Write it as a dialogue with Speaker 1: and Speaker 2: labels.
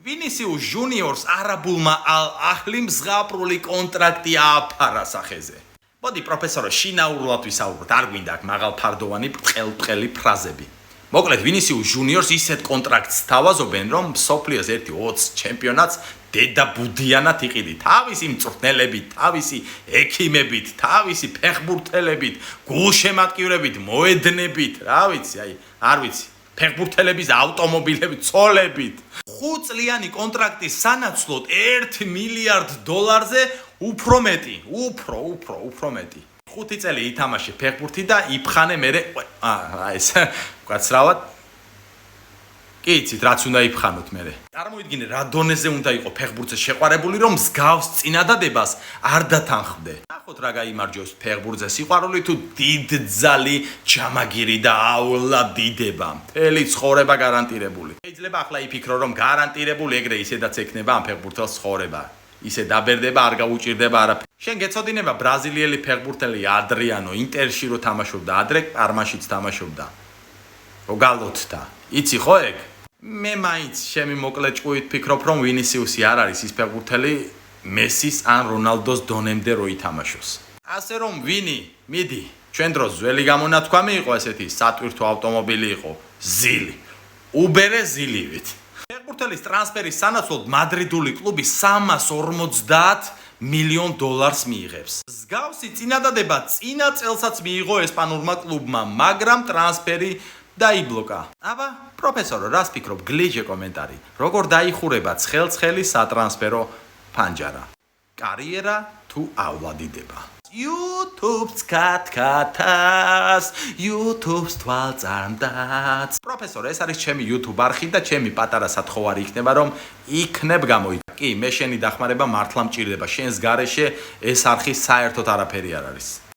Speaker 1: ვინისიუს ჟუნიორს არაბულმა ალ-აჰლიმ ზღაპრული კონტრაქტი ააფარა სახეზე. მოდი პროფესორო შინაურულად ვისაუბროთ, არ გვინდა აქ მაღალფარდოვანი ბრტყელი ფრაზები. მოკლედ ვინისიუს ჟუნიორს ისეთ კონტრაქტს თავაზობენ, რომ მსოფლიოს 1-20 ჩემპიონატს დედა ბუდიანად იყიდი. თავისი მწვრთნელებით, თავისი ექიმებით, თავისი ფეხბურთელებით, გულშემატკივრებით, მოედნებით, რა ვიცი, არ ვიცი. ფეხბურთელების ავტომობილებით, ცოლებით. 5 წლიანი კონტრაქტის სანაცვლოდ $1 მილიარდ უფრო მეტი, უფრო მეტი. 5 წელი ითამაშე ფეხბურთი და იფხანე მერე ეს უკაცრავად კი იცით რაც უნდა იფხანოთ მერე. წარმოიდგინე რა დონეზე უნდა იყო ფეხბურთზე შეყვარებული რომ მსგავს წინადადებას არ დათანხმდე. ნახოთ რა გაიმარჯვებს ფეხბურთზე სიყვარული თუ დიდძალი ჯამაგირი და აულადიდება. მთელი ცხოვრება გარანტირებული. შეიძლება ახლა იფიქრო რომ გარანტირებული ეგრე ისედაც ექნება ამ ფეხბურთელს ცხოვრება. ისე დაბერდება არ გაუჭირდება არაფერი. შენ გეცოდინება ბრაზილიელი ფეხბურთელი ადრიანო ინტერში რო თამაშობდა, ადრე პარმაშიც თამაშობდა. რო გალოთდა. იცი ხო ეგ? მე მაინც შემი მოკლე ჭკუით ფიქრობ რომ ვინისიუსი არ არის ის ფეხბურთელი მესის ან რონალდოს დონემდე რო ითამაშოს. ასე რომ ვინი, მიდი, ჩვენ დროს ძველი გამონათქვამი იყო ესეთი სატვირთო ავტომობილი იყო, ზილი. უბერე ზილივით. ფეხბურთელის ტრანსფერის სანაცვლოდ მადრიდული კლუბი $350 მილიონ მიიღებს. მსგავსი წინადადება წინა წელსაც მიიღო ესპანურმა კლუბმა, მაგრამ ტრანსფერი დაიბლოკა. აბა, პროფესორო, რას ფიქრობ? გლიჯე კომენტარი. როგორ დაიხურება ცხელ-ცხელი სატრანსფერო ფანჯარა? კარიერა თუ ავლადიდება? YouTube-ს კათკათას, YouTube-ს თვალწარმდაც. პროფესორო, ეს არის ჩემი YouTube არხი და ჩემი პატარა სათხოვარი იქნება, რომ იქნებ გამოიდგა. კი, მე შენი დახმარება მართლა მჭირდება. შენს გარეშე ეს არხი საერთოდ არაფერი არ არის.